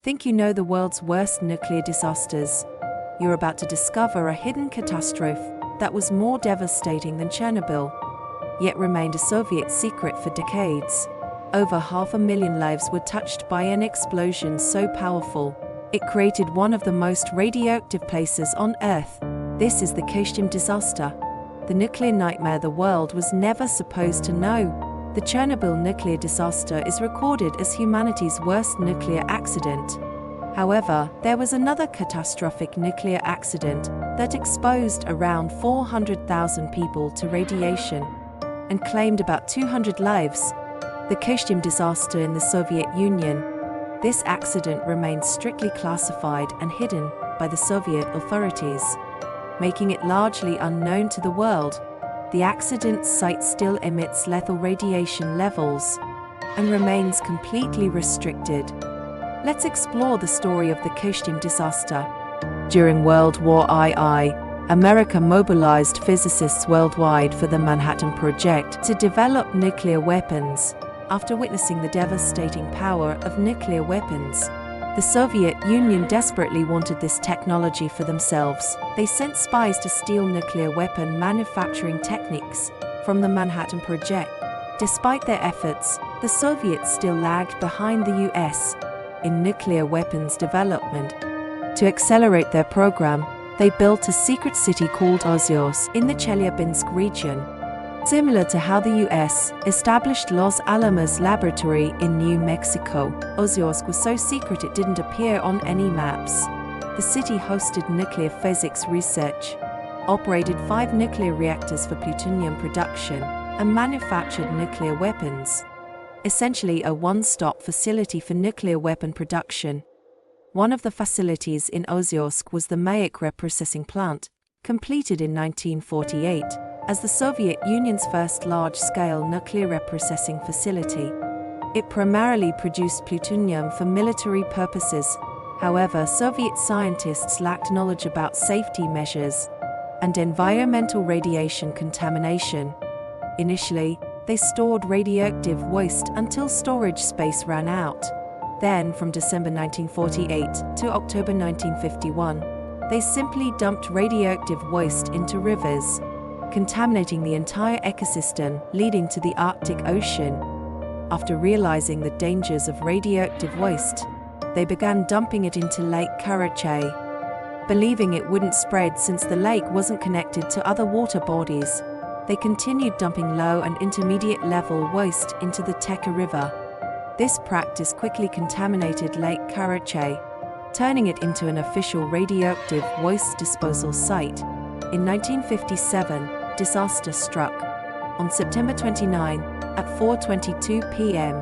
Think you know the world's worst nuclear disasters? You're about to discover a hidden catastrophe that was more devastating than Chernobyl, yet remained a Soviet secret for decades. Over 500,000 lives were touched by an explosion so powerful, it created one of the most radioactive places on Earth. This is the Kyshtym disaster, the nuclear nightmare the world was never supposed to know. The Chernobyl nuclear disaster is recorded as humanity's worst nuclear accident. However, there was another catastrophic nuclear accident that exposed around 400,000 people to radiation and claimed about 200 lives. The Kyshtym disaster in the Soviet Union. This accident remains strictly classified and hidden by the Soviet authorities, making it largely unknown to the world. The accident site still emits lethal radiation levels and remains completely restricted. Let's explore the story of the Kyshtym disaster. During World War II, America mobilized physicists worldwide for the Manhattan Project to develop nuclear weapons. After witnessing the devastating power of nuclear weapons, the Soviet Union desperately wanted this technology for themselves. They sent spies to steal nuclear weapon manufacturing techniques from the Manhattan Project. Despite their efforts, the Soviets still lagged behind the US in nuclear weapons development. To accelerate their program, they built a secret city called Ozyozk in the Chelyabinsk region. Similar to how the US established Los Alamos Laboratory in New Mexico, Ozyozk was so secret it didn't appear on any maps. The city hosted nuclear physics research, operated 5 nuclear reactors for plutonium production, and manufactured nuclear weapons. Essentially a one-stop facility for nuclear weapon production. One of the facilities in Ozyozk was the Mayak reprocessing plant, completed in 1948. As the Soviet Union's first large-scale nuclear reprocessing facility. It primarily produced plutonium for military purposes. However, Soviet scientists lacked knowledge about safety measures and environmental radiation contamination. Initially, they stored radioactive waste until storage space ran out. Then, from December 1948 to October 1951, they simply dumped radioactive waste into rivers, contaminating the entire ecosystem, leading to the Arctic Ocean. After realizing the dangers of radioactive waste, they began dumping it into Lake Karachay, believing it wouldn't spread since the lake wasn't connected to other water bodies. They continued dumping low and intermediate level waste into the Teka River. This practice quickly contaminated Lake Karachay, turning it into an official radioactive waste disposal site. In 1957, disaster struck. On September 29, at 4:22 p.m.,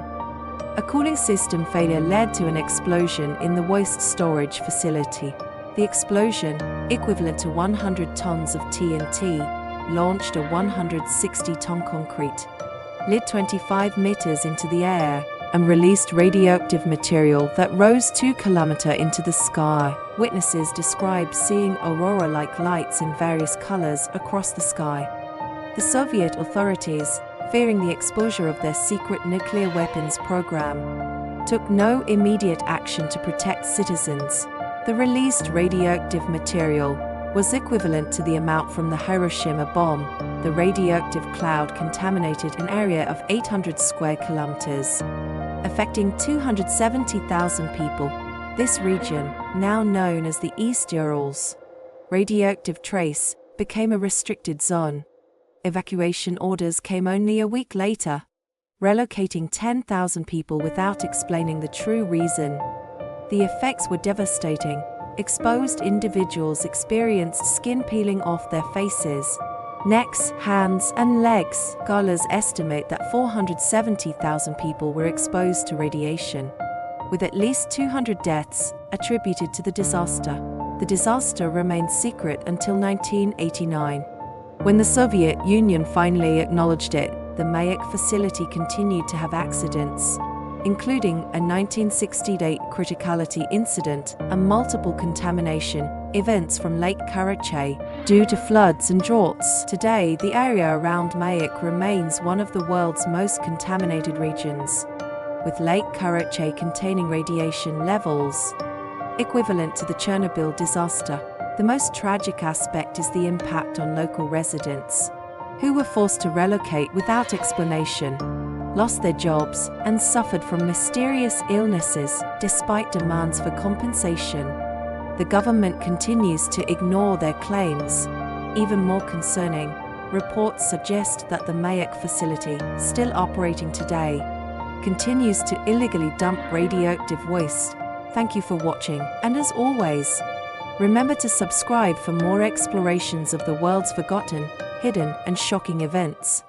a cooling system failure led to an explosion in the waste storage facility. The explosion, equivalent to 100 tons of TNT, launched a 160-ton concrete, lit 25 meters into the air, and released radioactive material that rose 2 kilometers into the sky. Witnesses described seeing aurora-like lights in various colors across the sky. The Soviet authorities, fearing the exposure of their secret nuclear weapons program, took no immediate action to protect citizens. The released radioactive material was equivalent to the amount from the Hiroshima bomb. The radioactive cloud contaminated an area of 800 square kilometers, affecting 270,000 people. This region, now known as the East Urals radioactive trace, became a restricted zone. Evacuation orders came only a week later, relocating 10,000 people without explaining the true reason. The effects were devastating. Exposed individuals experienced skin peeling off their faces, necks, hands, and legs. Scholars estimate that 470,000 people were exposed to radiation, with at least 200 deaths attributed to the disaster. The disaster remained secret until 1989. When the Soviet Union finally acknowledged it, the Mayak facility continued to have accidents, including a 1968 criticality incident and multiple contamination events from Lake Karachay due to floods and droughts. Today, the area around Mayak remains one of the world's most contaminated regions. with Lake Karachay containing radiation levels equivalent to the Chernobyl disaster. The most tragic aspect is the impact on local residents, who were forced to relocate without explanation, lost their jobs, and suffered from mysterious illnesses despite demands for compensation. The government continues to ignore their claims. Even more concerning, reports suggest that the Mayak facility, still operating today, continues to illegally dump radioactive waste. Thank you for watching, and as always, remember to subscribe for more explorations of the world's forgotten, hidden, and shocking events.